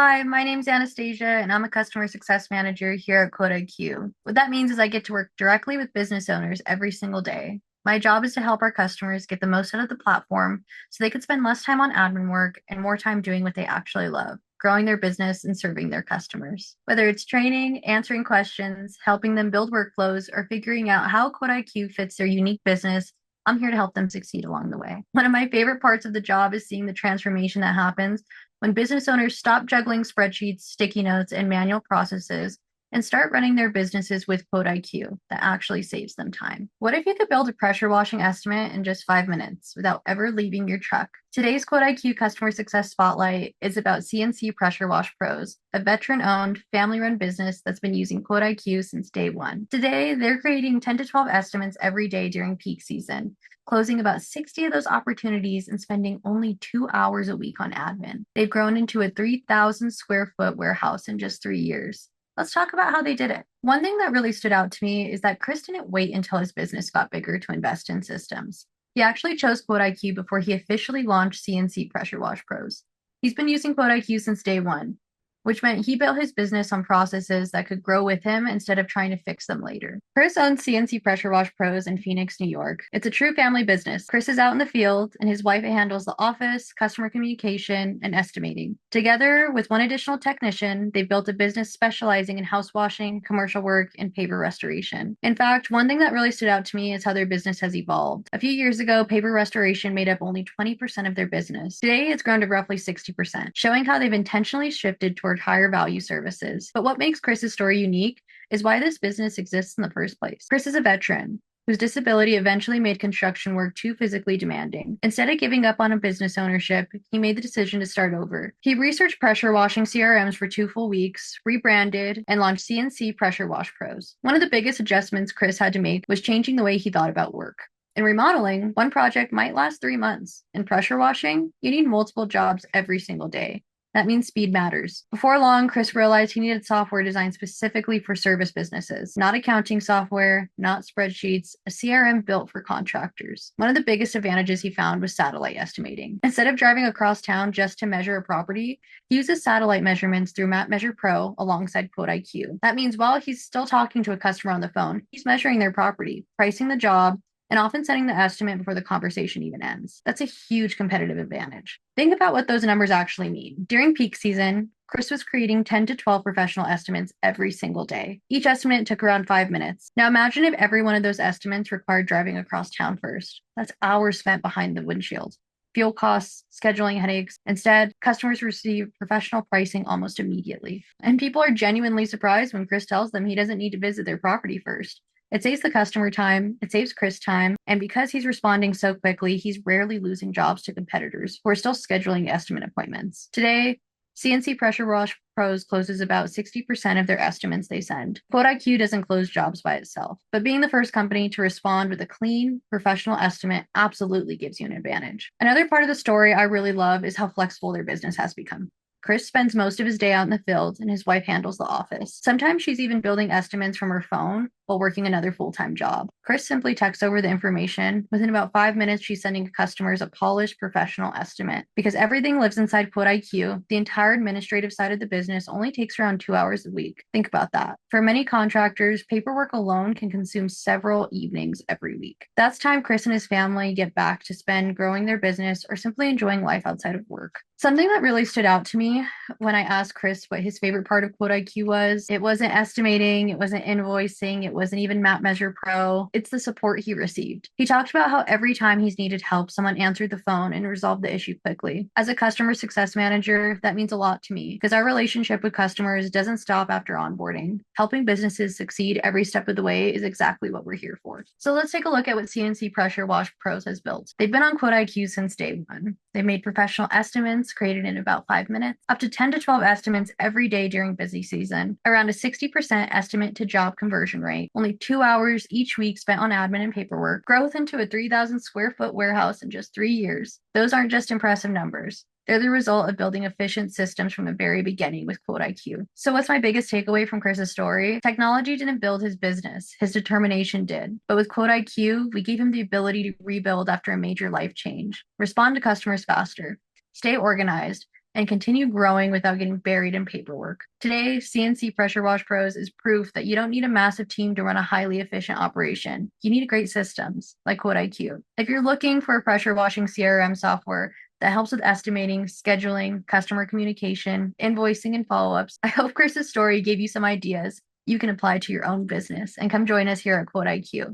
Hi, my name's Anastasia, and I'm a customer success manager here at QuoteIQ. What that means is I get to work directly with business owners every single day. My job is to help our customers get the most out of the platform so they could spend less time on admin work and more time doing what they actually love, growing their business and serving their customers. Whether it's training, answering questions, helping them build workflows, or figuring out how QuoteIQ fits their unique business, I'm here to help them succeed along the way. One of my favorite parts of the job is seeing the transformation that happens when business owners stop juggling spreadsheets, sticky notes, and manual processes and start running their businesses with QuoteIQ that actually saves them time. What if you could build a pressure washing estimate in just 5 minutes without ever leaving your truck? Today's QuoteIQ Customer Success Spotlight is about CNC Pressure Wash Pros, a veteran-owned, family-run business that's been using QuoteIQ since day one. Today, they're creating 10 to 12 estimates every day during peak season, closing about 60 of those opportunities and spending only 2 hours a week on admin. They've grown into a 3,000 square foot warehouse in just 3 years. Let's talk about how they did it. One thing that really stood out to me is that Chris didn't wait until his business got bigger to invest in systems. He actually chose QuoteIQ before he officially launched CNC Pressure Wash Pros. He's been using QuoteIQ since day one, which meant he built his business on processes that could grow with him instead of trying to fix them later. Chris owns CNC Pressure Wash Pros in Phoenix, New York. It's a true family business. Chris is out in the field, and his wife handles the office, customer communication, and estimating. Together with one additional technician, they've built a business specializing in house washing, commercial work, and paper restoration. In fact, one thing that really stood out to me is how their business has evolved. A few years ago, paper restoration made up only 20% of their business. Today, it's grown to roughly 60%, showing how they've intentionally shifted toward higher value services. But what makes Chris's story unique is why this business exists in the first place. Chris is a veteran whose disability eventually made construction work too physically demanding. Instead of giving up on a business ownership, he made the decision to start over. He researched pressure washing CRMs for 2 full weeks, rebranded, and launched CNC Pressure Wash Pros. One of the biggest adjustments Chris had to make was changing the way he thought about work. In remodeling, one project might last 3 months. In pressure washing, you need multiple jobs every single day. That means speed matters. Before long, Chris realized he needed software designed specifically for service businesses, not accounting software, not spreadsheets, a CRM built for contractors. One of the biggest advantages he found was satellite estimating. Instead of driving across town just to measure a property, he uses satellite measurements through Map Measure Pro alongside QuoteIQ. That means while he's still talking to a customer on the phone, he's measuring their property, pricing the job, and often setting the estimate before the conversation even ends. That's a huge competitive advantage. Think about what those numbers actually mean. During peak season, Chris was creating 10 to 12 professional estimates every single day. Each estimate took around 5 minutes. Now imagine if every one of those estimates required driving across town first. That's hours spent behind the windshield. Fuel costs, scheduling headaches. Instead, customers receive professional pricing almost immediately. And people are genuinely surprised when Chris tells them he doesn't need to visit their property first. It saves the customer time, it saves Chris time, and because he's responding so quickly, he's rarely losing jobs to competitors who are still scheduling estimate appointments. Today, CNC Pressure Wash Pros closes about 60% of their estimates they send. QuoteIQ doesn't close jobs by itself, but being the first company to respond with a clean, professional estimate absolutely gives you an advantage. Another part of the story I really love is how flexible their business has become. Chris spends most of his day out in the field, and his wife handles the office. Sometimes she's even building estimates from her phone while working another full-time job. Chris simply texts over the information. Within about 5 minutes, she's sending customers a polished, professional estimate. Because everything lives inside QuoteIQ, the entire administrative side of the business only takes around 2 hours a week. Think about that. For many contractors, paperwork alone can consume several evenings every week. That's time Chris and his family get back to spend growing their business or simply enjoying life outside of work. Something that really stood out to me when I asked Chris what his favorite part of QuoteIQ was, it wasn't estimating, it wasn't invoicing, it wasn't even Map Measure Pro. It's the support he received. He talked about how every time he's needed help, someone answered the phone and resolved the issue quickly. As a customer success manager, that means a lot to me because our relationship with customers doesn't stop after onboarding. Helping businesses succeed every step of the way is exactly what we're here for. So let's take a look at what CNC Pressure Wash Pros has built. They've been on QuoteIQ since day one. They've made professional estimates created in about 5 minutes, up to 10 to 12 estimates every day during busy season, around a 60% estimate to job conversion rate, only 2 hours each week spent on admin and paperwork, growth into a 3,000 square foot warehouse in just 3 years. Those aren't just impressive numbers. They're the result of building efficient systems from the very beginning with QuoteIQ. So what's my biggest takeaway from Chris's story? Technology didn't build his business. His determination did. But with QuoteIQ, we gave him the ability to rebuild after a major life change, respond to customers faster, stay organized, and continue growing without getting buried in paperwork. Today, CNC Pressure Wash Pros is proof that you don't need a massive team to run a highly efficient operation. You need great systems like QuoteIQ. If you're looking for a pressure washing CRM software that helps with estimating, scheduling, customer communication, invoicing, and follow-ups, I hope Chris's story gave you some ideas you can apply to your own business, and come join us here at QuoteIQ.